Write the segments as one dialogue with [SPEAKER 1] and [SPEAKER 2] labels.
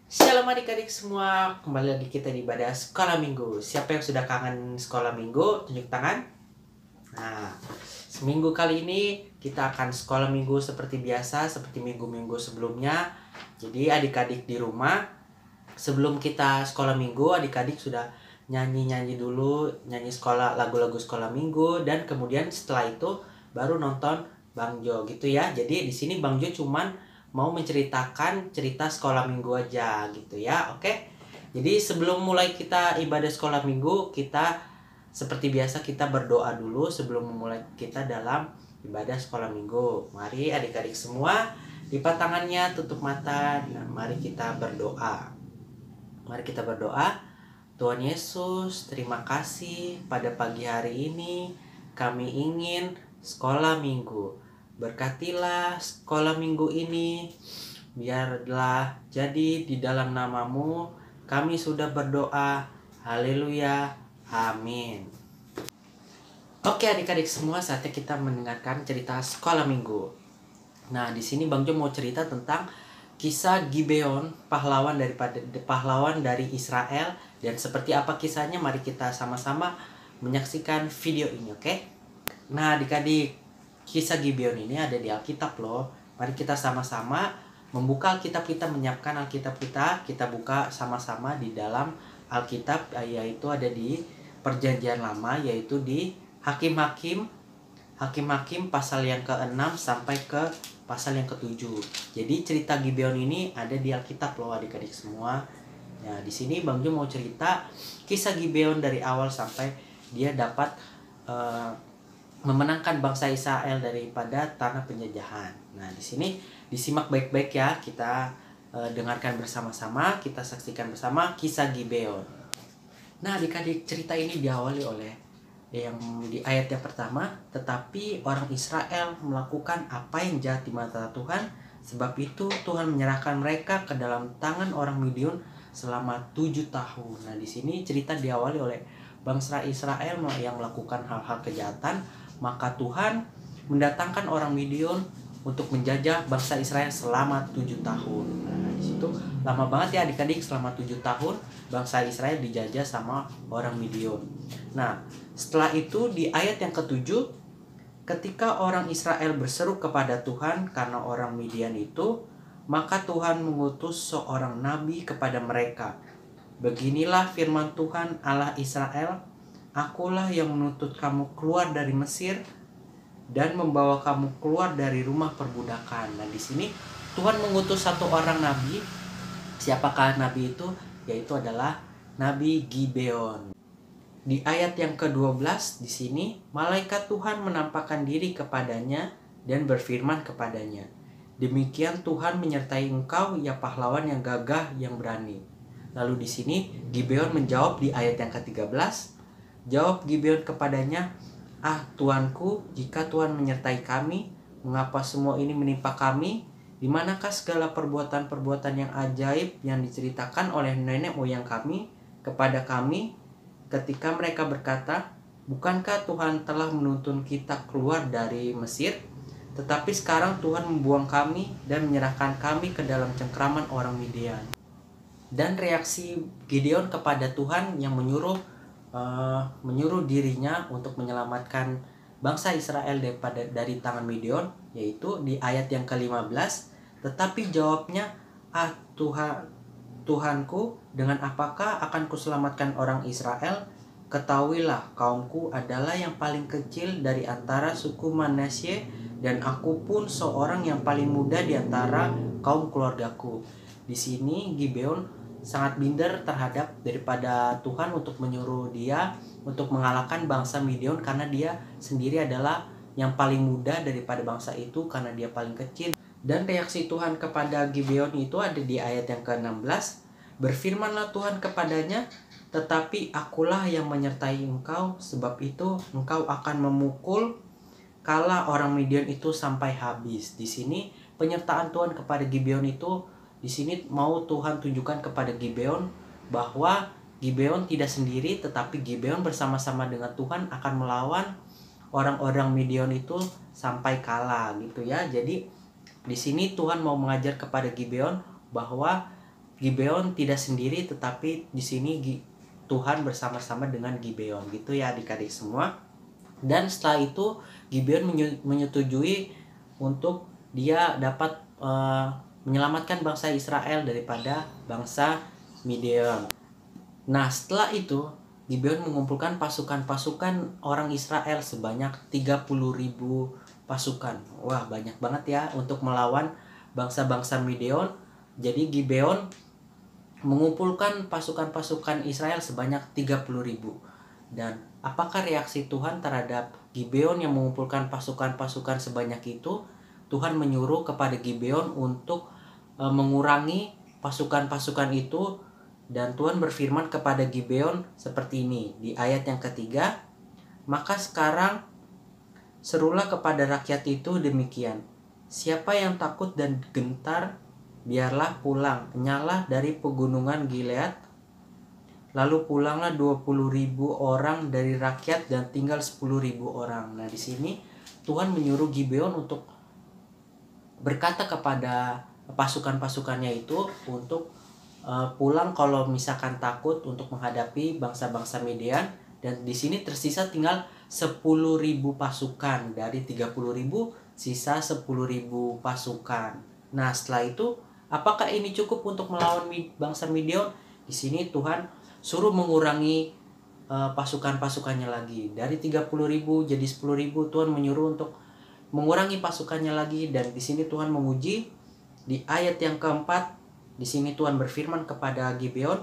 [SPEAKER 1] Shalom adik-adik semua, kembali lagi kita di ibadah sekolah minggu. Siapa yang sudah kangen sekolah minggu? Tunjuk tangan. Nah, seminggu kali ini kita akan sekolah minggu seperti biasa, seperti minggu-minggu sebelumnya. Jadi adik-adik di rumah, sebelum kita sekolah minggu, adik-adik sudah nyanyi-nyanyi dulu, nyanyi sekolah lagu-lagu sekolah minggu, dan kemudian setelah itu baru nonton Bang Jo gitu ya. Jadi di sini Bang Jo cuman mau menceritakan cerita sekolah minggu aja gitu ya. Oke. Jadi sebelum mulai kita ibadah sekolah minggu, kita seperti biasa kita berdoa dulu sebelum memulai kita dalam ibadah sekolah minggu. Mari adik-adik semua lipat tangannya, tutup mata. Nah, mari kita berdoa. Mari kita berdoa. Tuhan Yesus, terima kasih pada pagi hari ini kami ingin sekolah minggu. Berkatilah sekolah minggu ini, biarlah jadi di dalam namamu kami sudah berdoa. Haleluya, amin. Oke adik-adik semua, saatnya kita mendengarkan cerita sekolah minggu. Nah, di sini Bang Jo mau cerita tentang kisah Gibeon, pahlawan dari Israel, dan seperti apa kisahnya mari kita sama-sama menyaksikan video ini, oke? Nah, adik-adik, kisah Gibeon ini ada di Alkitab loh. Mari kita sama-sama membuka Alkitab kita, menyiapkan Alkitab kita buka sama-sama di dalam Alkitab, yaitu ada di Perjanjian Lama, yaitu di Hakim-Hakim pasal yang ke-6 sampai ke pasal yang ke-7. Jadi cerita Gibeon ini ada di Alkitab loh adik-adik semua. Nah, di sini Bang Jo mau cerita kisah Gibeon dari awal sampai dia dapat memenangkan bangsa Israel daripada tanah penjajahan. Nah, di sini disimak baik-baik ya, kita dengarkan bersama-sama, kita saksikan bersama kisah Gibeon. Nah, adik-adik, cerita ini diawali oleh yang di ayat yang pertama, tetapi orang Israel melakukan apa yang jahat di mata Tuhan, sebab itu Tuhan menyerahkan mereka ke dalam tangan orang Midian selama 7 tahun. Nah, di sini cerita diawali oleh bangsa Israel yang melakukan hal-hal kejahatan, maka Tuhan mendatangkan orang Midian untuk menjajah bangsa Israel selama 7 tahun. Nah, di situ lama banget ya adik-adik, selama 7 tahun bangsa Israel dijajah sama orang Midian. Nah, setelah itu di ayat yang ke-7, ketika orang Israel berseru kepada Tuhan karena orang Midian itu, maka Tuhan mengutus seorang nabi kepada mereka. Beginilah firman Tuhan Allah Israel, akulah yang menuntut kamu keluar dari Mesir dan membawa kamu keluar dari rumah perbudakan. Nah, di sini Tuhan mengutus satu orang nabi. Siapakah nabi itu? Yaitu adalah Nabi Gibeon. Di ayat yang ke-12 di sini, malaikat Tuhan menampakkan diri kepadanya dan berfirman kepadanya, demikian Tuhan menyertai engkau, ya pahlawan yang gagah yang berani. Lalu di sini Gibeon menjawab di ayat yang ke-13, jawab Gibeon kepadanya, ah Tuanku, jika Tuhan menyertai kami, mengapa semua ini menimpa kami? Di manakah segala perbuatan-perbuatan yang ajaib yang diceritakan oleh nenek moyang kami kepada kami ketika mereka berkata, bukankah Tuhan telah menuntun kita keluar dari Mesir? Tetapi sekarang Tuhan membuang kami dan menyerahkan kami ke dalam cengkraman orang Midian. Dan reaksi Gideon kepada Tuhan yang menyuruh dirinya untuk menyelamatkan bangsa Israel dari tangan Midian, yaitu di ayat yang ke-15, tetapi jawabnya, ah Tuhanku, dengan apakah akan kuselamatkan orang Israel? Ketahuilah, kaumku adalah yang paling kecil dari antara suku Manasye, dan aku pun seorang yang paling muda di antara kaum keluargaku. Di sini Gibeon sangat minder terhadap daripada Tuhan untuk menyuruh dia untuk mengalahkan bangsa Midian karena dia sendiri adalah yang paling muda daripada bangsa itu karena dia paling kecil. Dan reaksi Tuhan kepada Gibeon itu ada di ayat yang ke-16. Berfirmanlah Tuhan kepadanya, tetapi akulah yang menyertai engkau, sebab itu engkau akan memukul kala orang Midian itu sampai habis. Di sini penyertaan Tuhan kepada Gibeon itu, di sini mau Tuhan tunjukkan kepada Gibeon bahwa Gibeon tidak sendiri, tetapi Gibeon bersama-sama dengan Tuhan akan melawan orang-orang Midian itu sampai kalah gitu ya. Jadi di sini Tuhan mau mengajar kepada Gibeon bahwa Gibeon tidak sendiri, tetapi di sini Tuhan bersama-sama dengan Gibeon gitu ya adik-adik semua. Dan setelah itu Gibeon menyetujui untuk dia dapat menyelamatkan bangsa Israel daripada bangsa Midian. Nah setelah itu Gibeon mengumpulkan pasukan-pasukan orang Israel sebanyak 30.000 pasukan. Wah banyak banget ya untuk melawan bangsa-bangsa Midian. Jadi Gibeon mengumpulkan pasukan-pasukan Israel sebanyak 30.000. Dan apakah reaksi Tuhan terhadap Gibeon yang mengumpulkan pasukan-pasukan sebanyak itu? Tuhan menyuruh kepada Gibeon untuk mengurangi pasukan-pasukan itu. Dan Tuhan berfirman kepada Gibeon seperti ini di ayat yang ketiga, maka sekarang serulah kepada rakyat itu demikian, siapa yang takut dan gentar, biarlah pulang, nyalah dari pegunungan Gilead, lalu pulanglah 20.000 orang dari rakyat dan tinggal 10.000 orang. Nah di sini Tuhan menyuruh Gibeon untuk berkata kepada pasukan-pasukannya itu untuk pulang kalau misalkan takut untuk menghadapi bangsa-bangsa Midian. Dan di sini tersisa tinggal 10.000 pasukan dari 30.000, sisa 10.000 pasukan. Nah setelah itu apakah ini cukup untuk melawan bangsa Midian? Di sini Tuhan suruh mengurangi pasukan-pasukannya lagi dari 30.000 jadi 10.000. Tuhan menyuruh untuk mengurangi pasukannya lagi. Dan di sini Tuhan menguji di ayat yang keempat. Di sini Tuhan berfirman kepada Gibeon,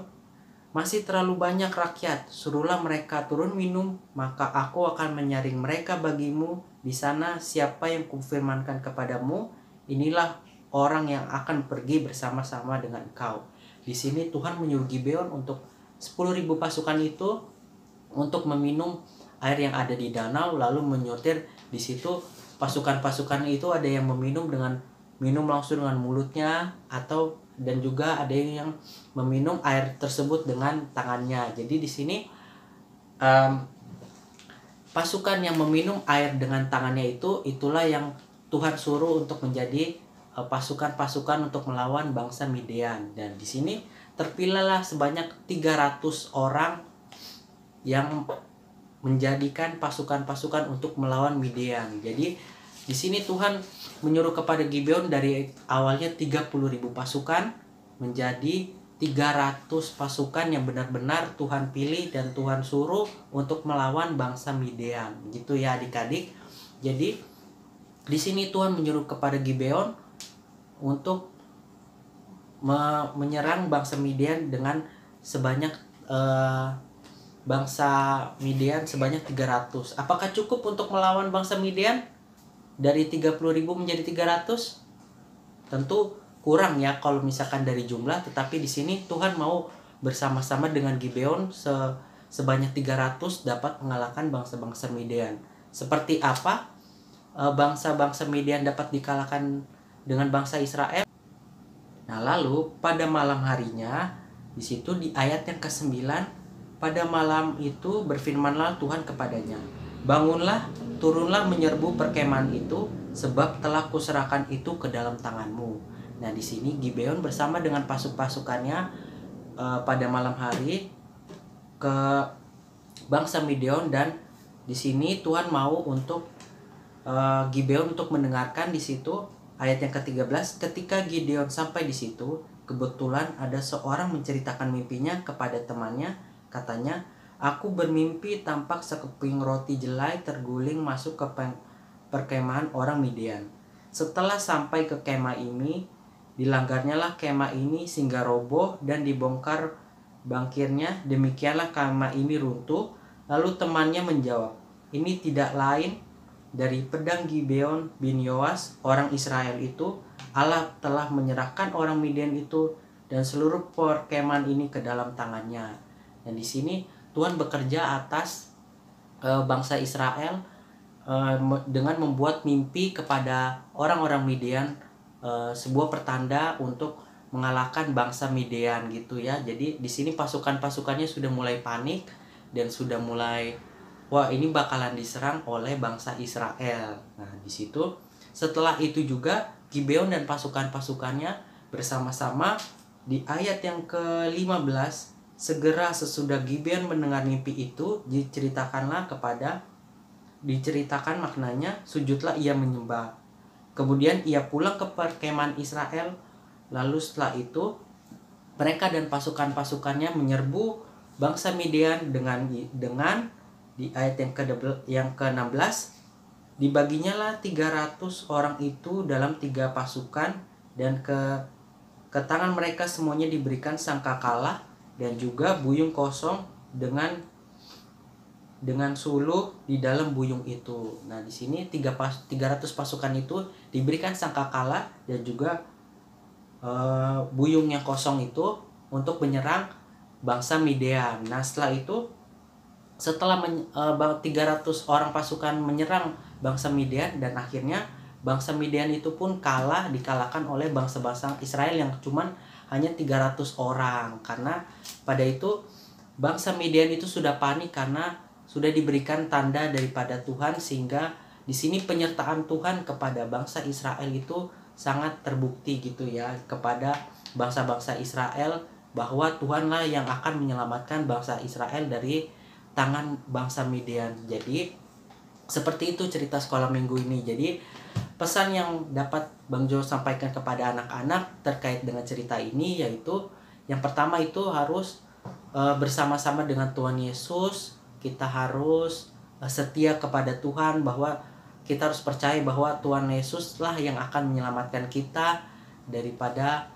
[SPEAKER 1] masih terlalu banyak rakyat, suruhlah mereka turun minum, maka aku akan menyaring mereka bagimu di sana. Siapa yang kufirmankan kepadamu, inilah orang yang akan pergi bersama-sama dengan kau. Di sini Tuhan menyuruh Gibeon untuk 10.000 pasukan itu untuk meminum air yang ada di danau, lalu menyortir di situ. Pasukan-pasukan itu ada yang meminum dengan minum langsung dengan mulutnya, dan juga ada yang meminum air tersebut dengan tangannya. Jadi di sini pasukan yang meminum air dengan tangannya itulah yang Tuhan suruh untuk menjadi pasukan-pasukan untuk melawan bangsa Midian. Dan di sini terpilihlah sebanyak 300 orang yang menjadikan pasukan-pasukan untuk melawan Midian. Jadi di sini Tuhan menyuruh kepada Gibeon dari awalnya 30.000 pasukan menjadi 300 pasukan yang benar-benar Tuhan pilih dan Tuhan suruh untuk melawan bangsa Midian. Gitu ya adik-adik. Jadi di sini Tuhan menyuruh kepada Gibeon untuk menyerang bangsa Midian dengan sebanyak bangsa Midian sebanyak 300. Apakah cukup untuk melawan bangsa Midian? Dari 30.000 menjadi 300? Tentu kurang ya kalau misalkan dari jumlah, tetapi di sini Tuhan mau bersama-sama dengan Gibeon sebanyak 300 dapat mengalahkan bangsa-bangsa Midian. Seperti apa bangsa-bangsa Midian dapat dikalahkan dengan bangsa Israel? Nah, lalu pada malam harinya di situ di ayat yang ke-9, pada malam itu berfirmanlah Tuhan kepadanya, bangunlah, turunlah menyerbu perkemahan itu, sebab telah kuserahkan itu ke dalam tanganmu. Nah, di sini Gibeon bersama dengan pasukannya pada malam hari ke bangsa Midian. Dan di sini Tuhan mau untuk Gibeon untuk mendengarkan di situ ayat yang ke-13. Ketika Gideon sampai di situ, kebetulan ada seorang menceritakan mimpinya kepada temannya. Katanya, aku bermimpi tampak sekeping roti jelai terguling masuk ke perkemahan orang Midian. Setelah sampai ke kemah ini, dilanggarnyalah kemah ini sehingga roboh dan dibongkar bangkirnya. Demikianlah kemah ini runtuh. Lalu temannya menjawab, ini tidak lain dari pedang Gibeon bin Yoas orang Israel itu. Allah telah menyerahkan orang Midian itu dan seluruh perkemahan ini ke dalam tangannya. Dan di sini Tuhan bekerja atas bangsa Israel dengan membuat mimpi kepada orang-orang Midian, sebuah pertanda untuk mengalahkan bangsa Midian gitu ya. Jadi di sini pasukan-pasukannya sudah mulai panik dan sudah mulai, wah ini bakalan diserang oleh bangsa Israel. Nah di situ setelah itu juga Gibeon dan pasukan-pasukannya bersama-sama di ayat yang ke-15, segera sesudah Gibeon mendengar mimpi itu, diceritakan maknanya, sujudlah ia menyembah. Kemudian ia pulang ke perkemahan Israel. Lalu setelah itu mereka dan pasukan-pasukannya menyerbu bangsa Midian dengan di ayat yang ke-16, dibaginya lah 300 orang itu dalam 3 pasukan, dan ke tangan mereka semuanya diberikan sangkakala dan juga buyung kosong dengan suluh di dalam buyung itu. Nah, di sini 300 pasukan itu diberikan sangkakala dan juga buyung yang kosong itu untuk menyerang bangsa Midian. Nah, setelah 300 orang pasukan menyerang bangsa Midian, dan akhirnya bangsa Midian itu pun dikalahkan oleh bangsa-bangsa Israel yang cuman hanya 300 orang. Karena pada itu bangsa Midian itu sudah panik karena sudah diberikan tanda daripada Tuhan, sehingga di sini penyertaan Tuhan kepada bangsa Israel itu sangat terbukti gitu ya, kepada bangsa-bangsa Israel, bahwa Tuhanlah yang akan menyelamatkan bangsa Israel dari tangan bangsa Midian. Jadi seperti itu cerita sekolah minggu ini. Jadi pesan yang dapat Bang Jo sampaikan kepada anak-anak terkait dengan cerita ini, yaitu yang pertama itu harus bersama-sama dengan Tuhan Yesus. Kita harus setia kepada Tuhan, bahwa kita harus percaya bahwa Tuhan Yesus lah yang akan menyelamatkan kita daripada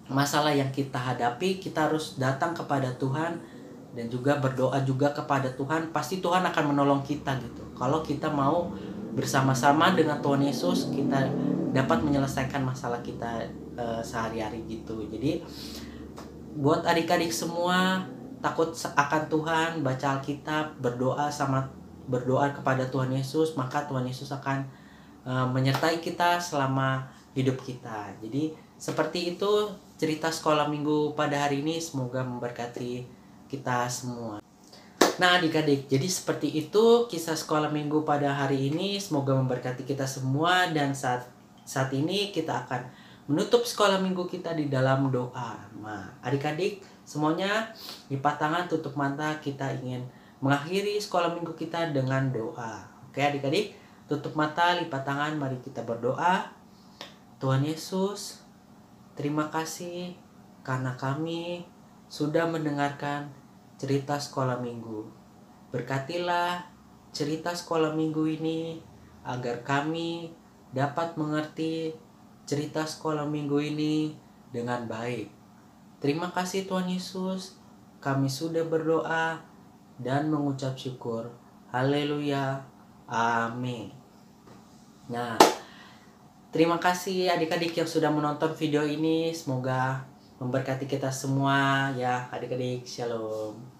[SPEAKER 1] masalah yang kita hadapi. Kita harus datang kepada Tuhan dan juga berdoa juga kepada Tuhan. Pasti Tuhan akan menolong kita gitu. Kalau kita mau bersama-sama dengan Tuhan Yesus, kita dapat menyelesaikan masalah kita sehari-hari gitu. Jadi buat adik-adik semua, takut akan Tuhan, baca Alkitab, berdoa kepada Tuhan Yesus, maka Tuhan Yesus akan menyertai kita selama hidup kita. Jadi seperti itu cerita sekolah minggu pada hari ini, semoga memberkati kita semua. Nah adik-adik, jadi seperti itu kisah sekolah minggu pada hari ini, semoga memberkati kita semua. Dan saat ini kita akan menutup sekolah minggu kita di dalam doa. Nah adik-adik semuanya, lipat tangan, tutup mata, kita ingin mengakhiri sekolah minggu kita dengan doa. Oke adik-adik, tutup mata, lipat tangan, mari kita berdoa. Tuhan Yesus, terima kasih karena kami sudah mendengarkan cerita sekolah minggu. Berkatilah cerita sekolah minggu ini agar kami dapat mengerti cerita sekolah minggu ini dengan baik. Terima kasih Tuhan Yesus, kami sudah berdoa dan mengucap syukur. Haleluya. Amin. Nah, terima kasih adik-adik yang sudah menonton video ini. Semoga memberkati kita semua ya adik-adik. Shalom.